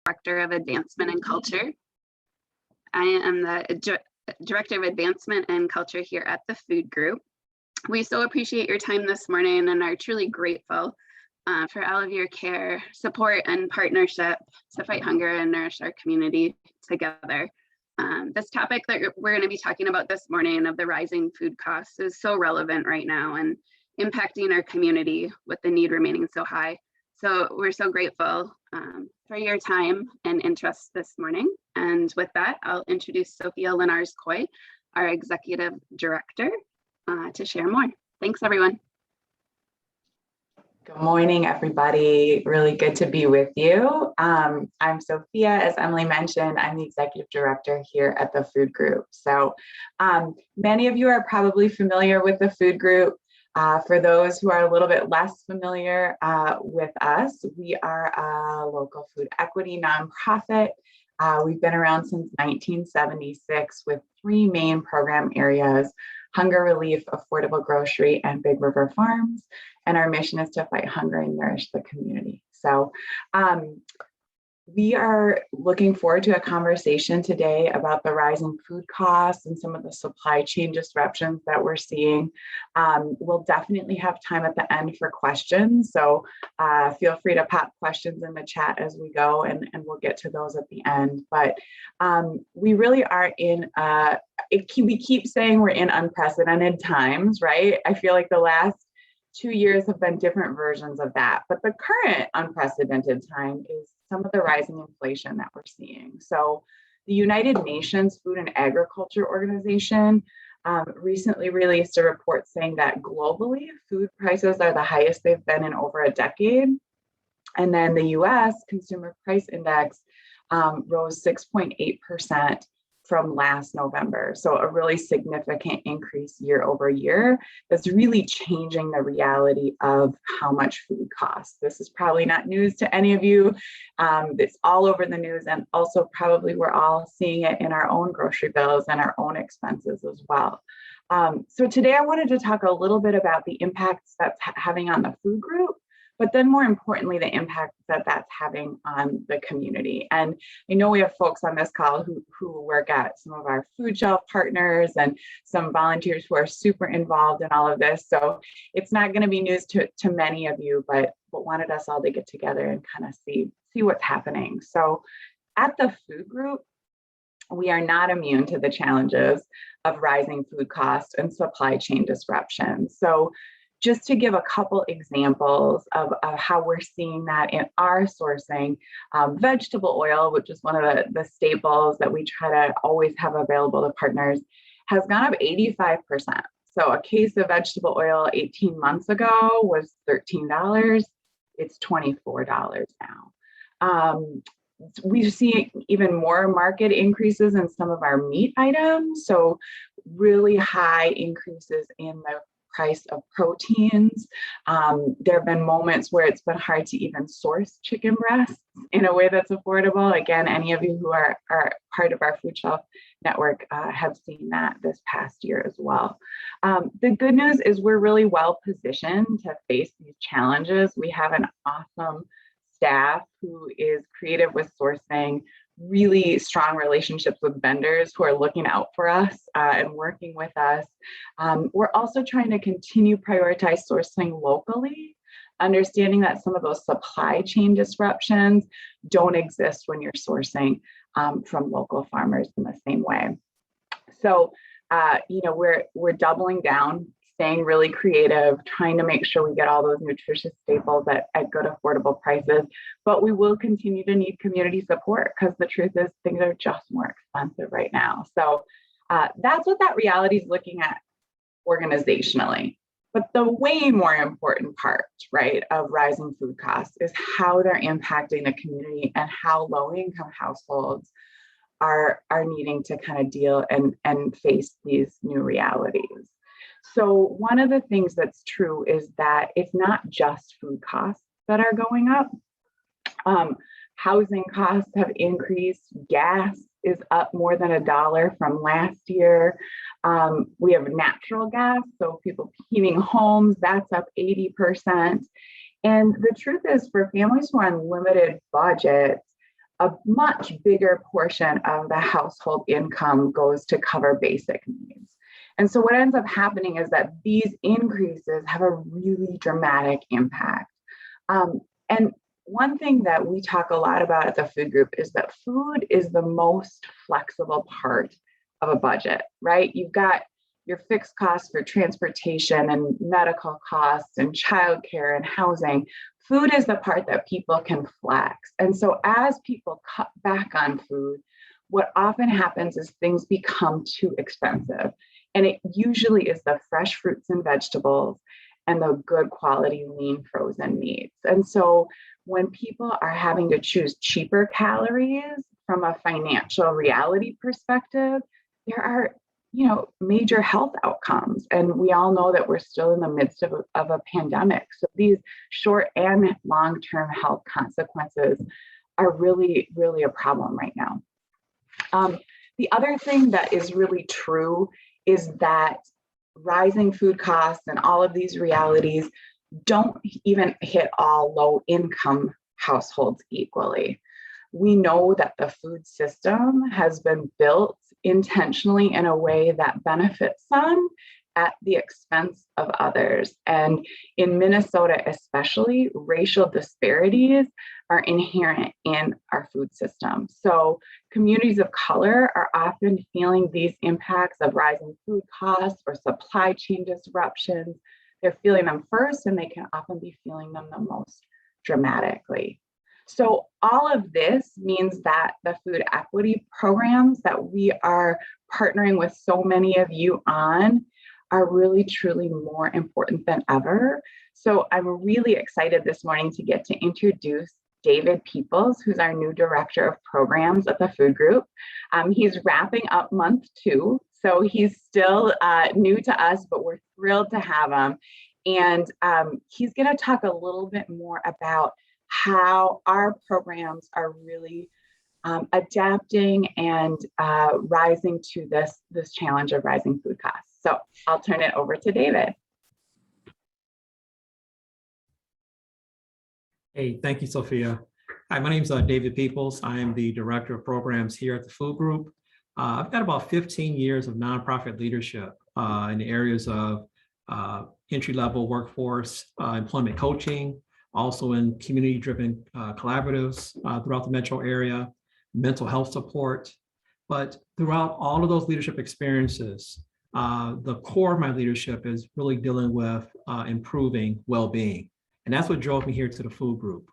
Director of Advancement and Culture. I am the Director of Advancement and Culture here at the Food Group. We so appreciate your time this morning and are truly grateful for all of your care, support, and partnership to fight hunger and nourish our community together. This topic that we're going to be talking about this morning of the rising food costs is so relevant right now and impacting our community with the need remaining so high. So we're so grateful for your time and interest this morning. And with that, I'll introduce Sophia Lenarz-Coy, our Executive Director, to share more. Thanks, everyone. Good morning, everybody. Really good to be with you. I'm Sophia. As Emily mentioned, I'm the Executive Director here at the Food Group. So many of you are probably familiar with the Food Group. For those who are a little bit less familiar with us, we are a local food equity nonprofit. We've been around since 1976 with three main program areas: hunger relief, affordable grocery, and Big River Farms. And our mission is to fight hunger and nourish the community. So we are looking forward to a conversation today about the rising food costs and some of the supply chain disruptions that we're seeing. We'll definitely have time at the end for questions. So feel free to pop questions in the chat as we go, and we'll get to those at the end. But we really are in, we keep saying we're in unprecedented times, right? I feel like the last 2 years have been different versions of that, but the current unprecedented time is some of the rising inflation that we're seeing. So the United Nations Food and Agriculture Organization recently released a report saying that globally, food prices are the highest they've been in over a decade. And then the US Consumer Price Index rose 6.8% from last November. So a really significant increase year over year that's really changing the reality of how much food costs. This is probably not news to any of you. It's all over the news, and also probably we're all seeing it in our own grocery bills and our own expenses as well. So today I wanted to talk a little bit about the impacts that's having on the food group, but then more importantly, the impact that that's having on the community. And I know we have folks on this call who work at some of our food shelf partners and some volunteers who are super involved in all of this. So it's not going to be news to many of you, but wanted us all to get together and kind of see what's happening. So at the Food Group, we are not immune to the challenges of rising food costs and supply chain disruptions. So just to give a couple examples of how we're seeing that in our sourcing, vegetable oil, which is one of the staples that we try to always have available to partners, has gone up 85%. So a case of vegetable oil 18 months ago was $13. It's $24 now. We see even more market increases in some of our meat items. So really high increases in the price of proteins. There have been moments where it's been hard to even source chicken breasts in a way that's affordable. Again, any of you who are part of our food shelf network have seen that this past year as well. The good news is we're really well positioned to face these challenges. We have an awesome staff who is creative with sourcing, really strong relationships with vendors who are looking out for us and working with us. We're also trying to continue prioritize sourcing locally, understanding that some of those supply chain disruptions don't exist when you're sourcing from local farmers in the same way. So, we're doubling down, staying really creative, trying to make sure we get all those nutritious staples at good affordable prices, but we will continue to need community support because the truth is things are just more expensive right now. So that's what that reality is looking at organizationally. But the way more important part, right, of rising food costs is how they're impacting the community and how low-income households are needing to kind of deal and face these new realities. So one of the things that's true is that it's not just food costs that are going up. Housing costs have increased. Gas is up more than $1 from last year. We have natural gas, so people heating homes, that's up 80%. And the truth is, for families who are on limited budgets, a much bigger portion of the household income goes to cover basic needs. And so what ends up happening is that these increases have a really dramatic impact. And one thing that we talk a lot about at the food group is that food is the most flexible part of a budget, right? You've got your fixed costs for transportation and medical costs and childcare and housing. Food is the part that people can flex. And so as people cut back on food, what often happens is things become too expensive. And it usually is the fresh fruits and vegetables and the good quality lean frozen meats. And so when people are having to choose cheaper calories from a financial reality perspective, there are major health outcomes. And we all know that we're still in the midst of a pandemic. So these short and long-term health consequences are really, really a problem right now. The other thing that is really true is that rising food costs and all of these realities don't even hit all low-income households equally. We know that the food system has been built intentionally in a way that benefits some at the expense of others. And in Minnesota especially, racial disparities are inherent in our food system. So communities of color are often feeling these impacts of rising food costs or supply chain disruptions. They're feeling them first, and they can often be feeling them the most dramatically. So all of this means that the food equity programs that we are partnering with so many of you on are really, truly more important than ever. So I'm really excited this morning to get to introduce David Peeples, who's our new director of programs at the food group. He's wrapping up month 2, so he's still new to us, but we're thrilled to have him. And he's going to talk a little bit more about how our programs are really adapting and rising to this challenge of rising food costs. So I'll turn it over to David. Hey, thank you, Sophia. Hi, my name is David Peoples. I am the Director of Programs here at the Food Group. I've got about 15 years of nonprofit leadership in the areas of entry-level workforce, employment coaching, also in community-driven collaboratives throughout the metro area, mental health support. But throughout all of those leadership experiences, the core of my leadership is really dealing with improving well-being. And that's what drove me here to the food group.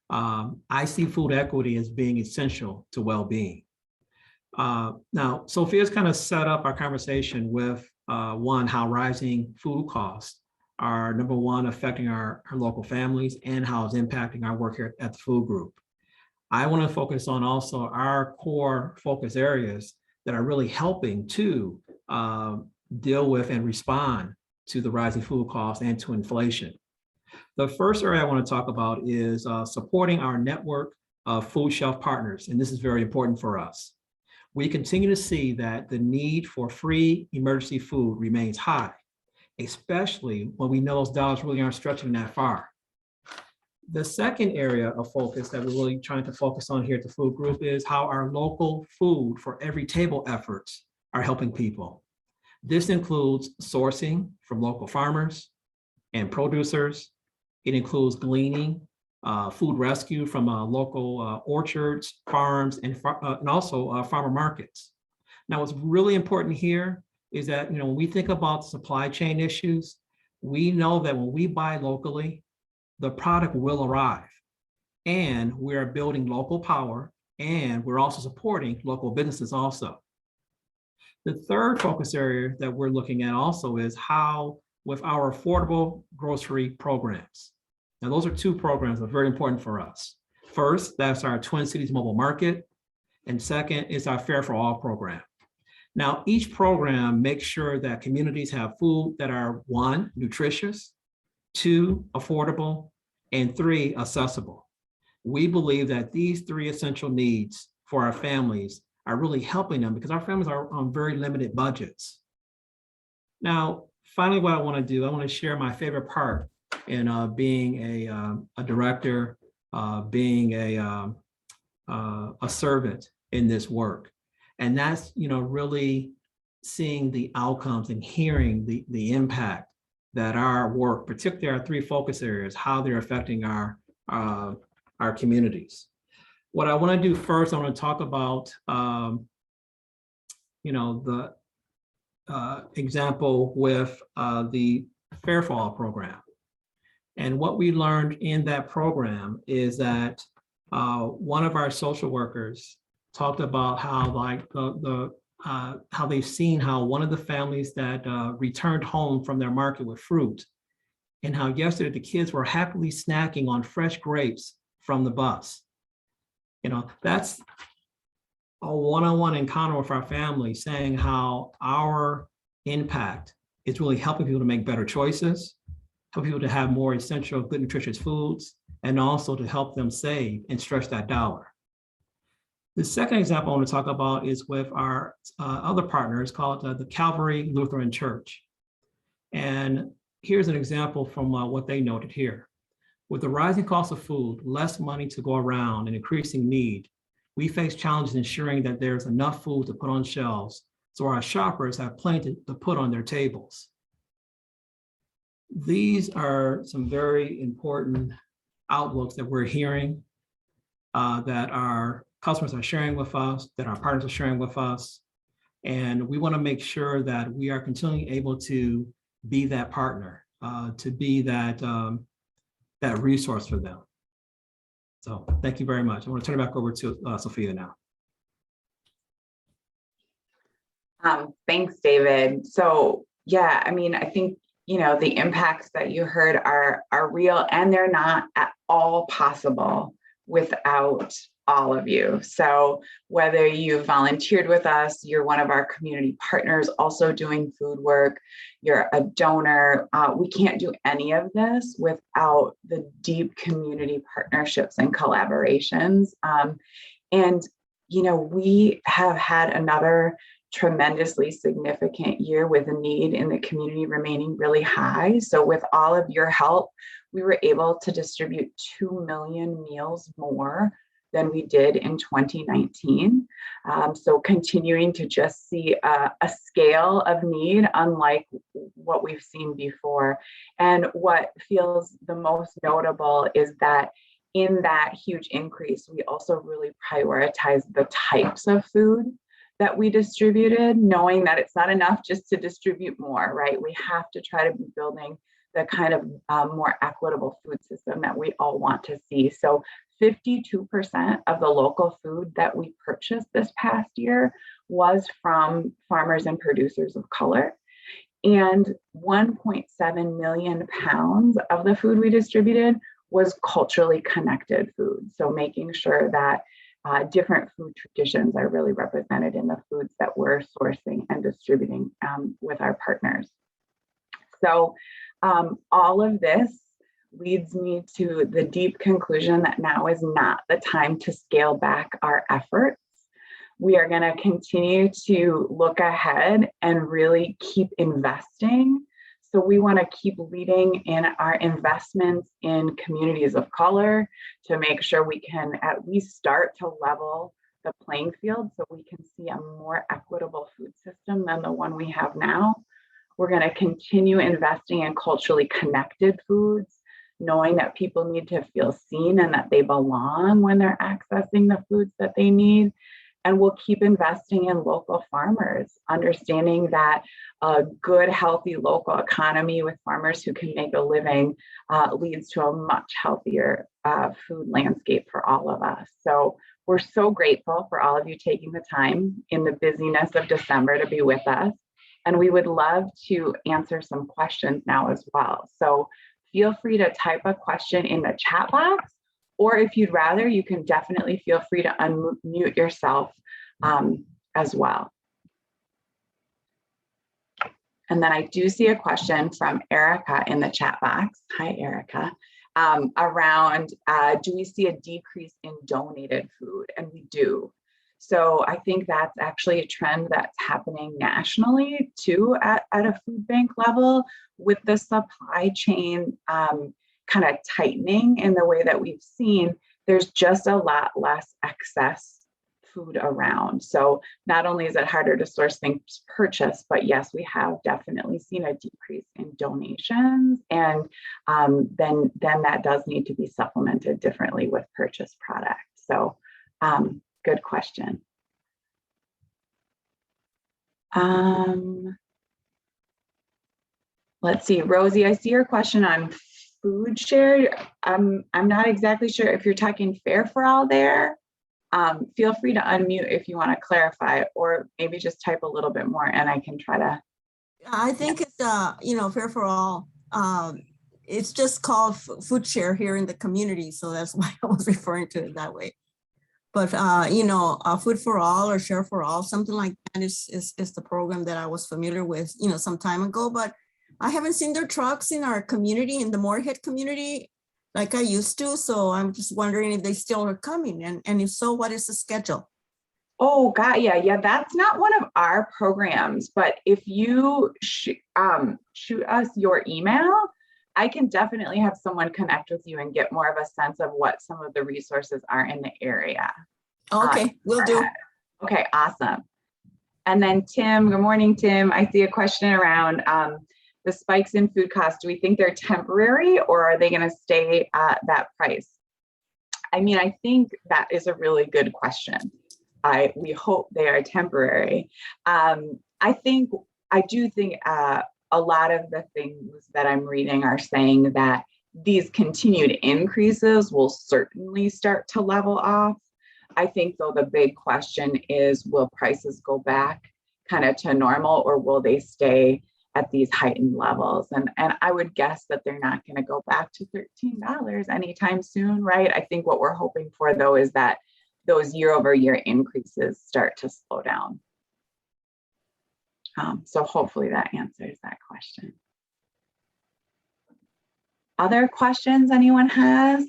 I see food equity as being essential to well-being. Now, Sophia's kind of set up our conversation with one, how rising food costs are, number one, affecting our local families and how it's impacting our work here at the food group. I want to focus on also our core focus areas that are really helping to deal with and respond to the rising food costs and to inflation. The first area I want to talk about is supporting our network of food shelf partners, and this is very important for us. We continue to see that the need for free emergency food remains high, especially when we know those dollars really aren't stretching that far. The second area of focus that we're really trying to focus on here at the food group is how our local food for every table efforts are helping people. This includes sourcing from local farmers and producers. It includes gleaning, food rescue from local orchards, farms, and also farmer markets. Now, what's really important here is that, when we think about supply chain issues, we know that when we buy locally, the product will arrive. And we're building local power, and we're also supporting local businesses also. The third focus area that we're looking at also is how, with our affordable grocery programs. Now, those are 2 programs that are very important for us. First, that's our Twin Cities Mobile Market. And second is our Fair for All program. Now, each program makes sure that communities have food that are 1, nutritious, 2, affordable, and 3, accessible. We believe that these 3 essential needs for our families are really helping them because our families are on very limited budgets. Now, finally, what I want to do, I want to share my favorite part in being a director, being a a servant in this work. And that's, really seeing the outcomes and hearing the impact that our work, particularly our 3 focus areas, how they're affecting our communities. What I want to do first, I want to talk about, the example with the Fair for All program. And what we learned in that program is that one of our social workers talked about how how they've seen how one of the families that returned home from their market with fruit, and how yesterday the kids were happily snacking on fresh grapes from the bus. That's a one-on-one encounter with our family, saying how our impact is really helping people to make better choices, help people to have more essential, good, nutritious foods, and also to help them save and stretch that dollar. The second example I want to talk about is with our other partners called the Calvary Lutheran Church. And here's an example from what they noted here. With the rising cost of food, less money to go around, and increasing need, we face challenges ensuring that there's enough food to put on shelves so our shoppers have plenty to put on their tables. These are some very important outlooks that we're hearing, that our customers are sharing with us, that our partners are sharing with us. And we want to make sure that we are continually able to be that partner, to be that resource for them. So thank you very much. I want to turn it back over to Sophia now. Thanks, David. So yeah, I think, the impacts that you heard are real, and they're not at all possible without all of you. So whether you volunteered with us, you're one of our community partners also doing food work, you're a donor, we can't do any of this without the deep community partnerships and collaborations. And we have had another tremendously significant year with the need in the community remaining really high. So with all of your help, we were able to distribute 2 million meals more than we did in 2019. So continuing to just see a scale of need unlike what we've seen before. And what feels the most notable is that in that huge increase, we also really prioritize the types of food that we distributed, knowing that it's not enough just to distribute more, right? We have to try to be building the kind of more equitable food system that we all want to see. So 52% of the local food that we purchased this past year was from farmers and producers of color. And 1.7 million pounds of the food we distributed was culturally connected food. So making sure that different food traditions are really represented in the foods that we're sourcing and distributing with our partners. So all of this leads me to the deep conclusion that now is not the time to scale back our efforts. We are going to continue to look ahead and really keep investing. So we want to keep leading in our investments in communities of color to make sure we can at least start to level the playing field so we can see a more equitable food system than the one we have now. We're going to continue investing in culturally connected foods, knowing that people need to feel seen and that they belong when they're accessing the foods that they need. And we'll keep investing in local farmers, understanding that a good, healthy local economy with farmers who can make a living leads to a much healthier food landscape for all of us. So we're so grateful for all of you taking the time in the busyness of December to be with us. And we would love to answer some questions now as well. So feel free to type a question in the chat box, or if you'd rather, you can definitely feel free to unmute yourself as well. And then I do see a question from Erica in the chat box. Hi, Erica. Around, do we see a decrease in donated food? And we do. So I think that's actually a trend that's happening nationally too at a food bank level, with the supply chain kind of tightening in the way that we've seen. there's just a lot less excess food around. So not only is it harder to source things purchased, but yes, we have definitely seen a decrease in donations, and then that does need to be supplemented differently with purchased products. So good question. Let's see, Rosie, I see your question on food share. I'm not exactly sure if you're talking Fair for All there. Feel free to unmute if you want to clarify, or maybe just type a little bit more and I can try to. I think it's, Fair for All. It's just called food share here in the community. So that's why I was referring to it that way. But, Food for All or Share for All, something like that is the program that I was familiar with, some time ago. But I haven't seen their trucks in our community, in the Moorhead community, like I used to. So I'm just wondering if they still are coming, and if so, what is the schedule? Oh, God, yeah, that's not one of our programs, but if you shoot us your email, I can definitely have someone connect with you and get more of a sense of what some of the resources are in the area. Okay, will do. Okay, awesome. And then Tim, good morning, Tim. I see a question around the spikes in food costs. Do we think they're temporary, or are they going to stay at that price? I mean, I think that is a really good question. We hope they are temporary. I do think a lot of the things that I'm reading are saying that these continued increases will certainly start to level off. I think, though, the big question is, will prices go back kind of to normal, or will they stay at these heightened levels? And I would guess that they're not going to go back to $13 anytime soon, right? I think what we're hoping for, though, is that those year-over-year increases start to slow down. So hopefully that answers that question. Other questions anyone has?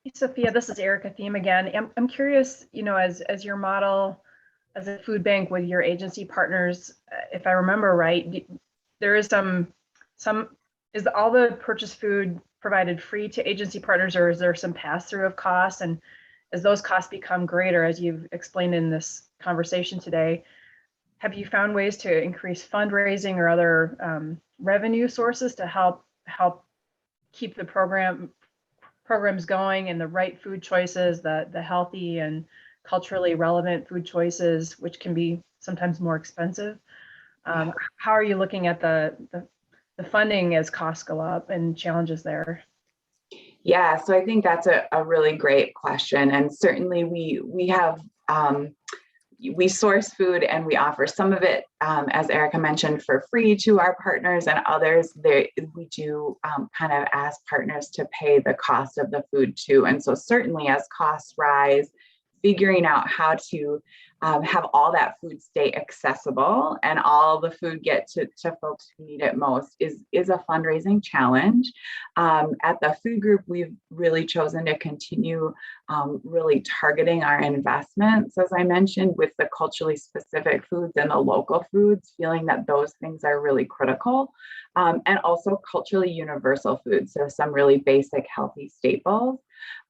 Hey, Sophia, this is Erica Thiem again. I'm curious, as your model as a food bank with your agency partners, if I remember right, there is is all the purchased food provided free to agency partners, or is there some pass-through of costs? And as those costs become greater, as you've explained in this conversation today, have you found ways to increase fundraising or other revenue sources to help keep the programs going and the right food choices, the healthy and culturally relevant food choices, which can be sometimes more expensive? How are you looking at the funding as costs go up and challenges there? Yeah, so I think that's a really great question. And certainly we have, we source food and we offer some of it, as Erica mentioned, for free to our partners, and others we do kind of ask partners to pay the cost of the food too. And so certainly as costs rise, figuring out how to have all that food stay accessible and all the food get to folks who need it most is a fundraising challenge. At the food group, we've really chosen to continue really targeting our investments, as I mentioned, with the culturally specific foods and the local foods, feeling that those things are really critical, and also culturally universal foods, so some really basic healthy staples.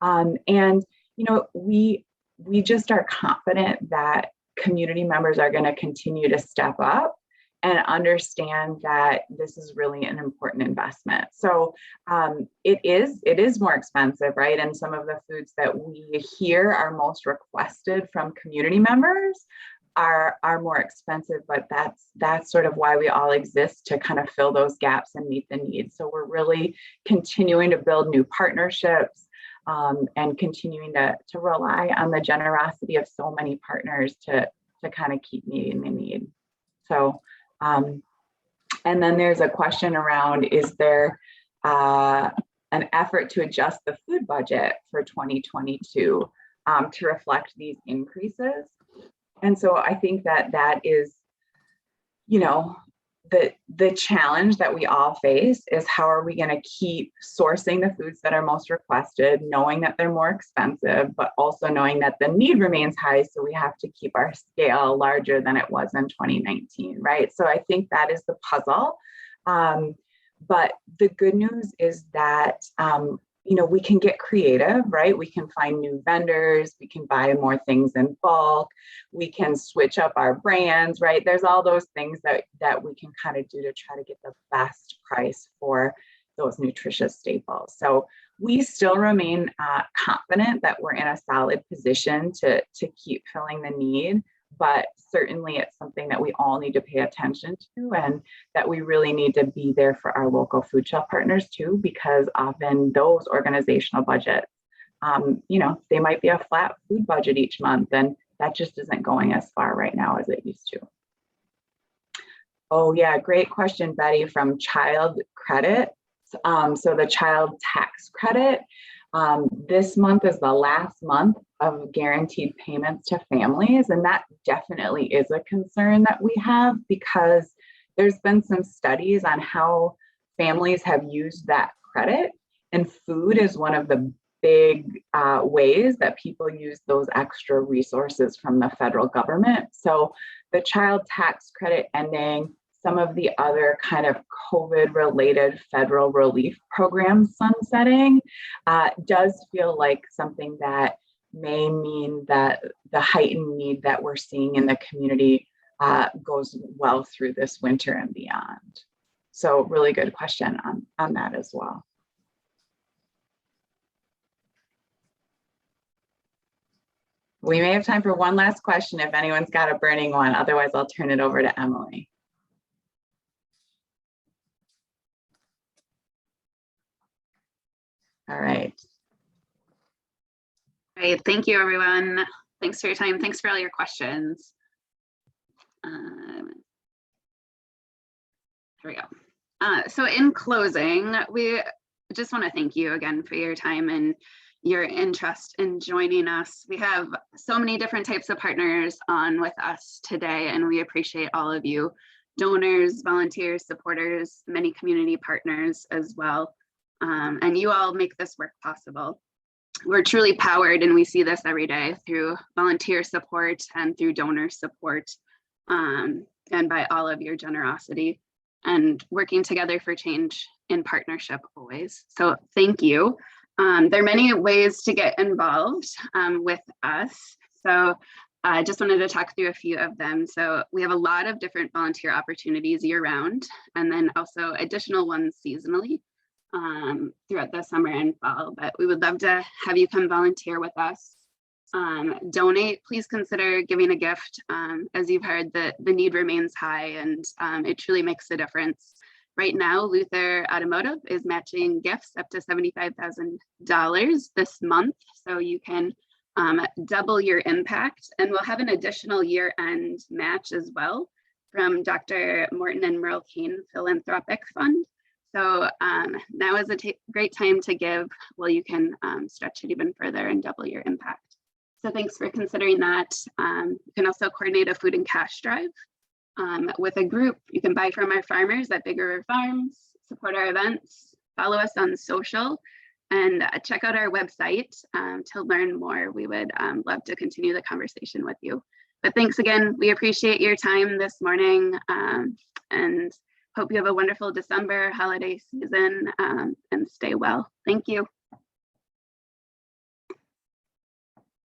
And we just are confident that community members are going to continue to step up and understand that this is really an important investment. So it is more expensive, right? And some of the foods that we hear are most requested from community members are more expensive, but that's sort of why we all exist, to kind of fill those gaps and meet the needs. So we're really continuing to build new partnerships, and continuing to rely on the generosity of so many partners to kind of keep meeting the need. So, and then there's a question around, is there an effort to adjust the food budget for 2022 to reflect these increases? And so I think that is, the challenge that we all face is, how are we going to keep sourcing the foods that are most requested, knowing that they're more expensive, but also knowing that the need remains high. So we have to keep our scale larger than it was in 2019, right? So I think that is the puzzle. But the good news is that, you know, we can get creative, right? We can find new vendors, we can buy more things in bulk, we can switch up our brands, right? There's all those things that we can kind of do to try to get the best price for those nutritious staples. So we still remain confident that we're in a solid position to keep filling the need, but certainly it's something that we all need to pay attention to, and that we really need to be there for our local food shelf partners too, because often those organizational budgets, you know, they might be a flat food budget each month, and that just isn't going as far right now as it used to. Oh yeah, great question, Betty, from Child Credit. So the child tax credit, this month is the last month of guaranteed payments to families, and that definitely is a concern that we have, because there's been some studies on how families have used that credit, and food is one of the big ways that people use those extra resources from the federal government. So the child tax credit ending, some of the other kind of COVID-related federal relief programs sunsetting does feel like something that may mean that the heightened need that we're seeing in the community goes well through this winter and beyond. So really good question on that as well. We may have time for one last question if anyone's got a burning one. Otherwise, I'll turn it over to Emily. All right. Great. Thank you, everyone. Thanks for your time. Thanks for all your questions. Here we go. So in closing, we just want to thank you again for your time and your interest in joining us. We have so many different types of partners on with us today, and we appreciate all of you, donors, volunteers, supporters, many community partners as well. And you all make this work possible. We're truly powered, and we see this every day through volunteer support and through donor support, and by all of your generosity and working together for change in partnership always. So thank you. There are many ways to get involved with us. So I just wanted to talk through a few of them. So we have a lot of different volunteer opportunities year round, and then also additional ones seasonally throughout the summer and fall, but we would love to have you come volunteer with us. Donate, please consider giving a gift. As you've heard, the need remains high, and it truly makes a difference. Right now, Luther Automotive is matching gifts up to $75,000 this month, so you can double your impact, and we'll have an additional year-end match as well from Dr. Morton and Merle Kane Philanthropic Fund. So now is a great time to give. Well, you can stretch it even further and double your impact. So thanks for considering that. You can also coordinate a food and cash drive with a group. You can buy from our farmers at Big River Farms, support our events, follow us on social, and check out our website to learn more. We would love to continue the conversation with you. But thanks again. We appreciate your time this morning, and hope you have a wonderful December holiday season, and stay well. Thank you.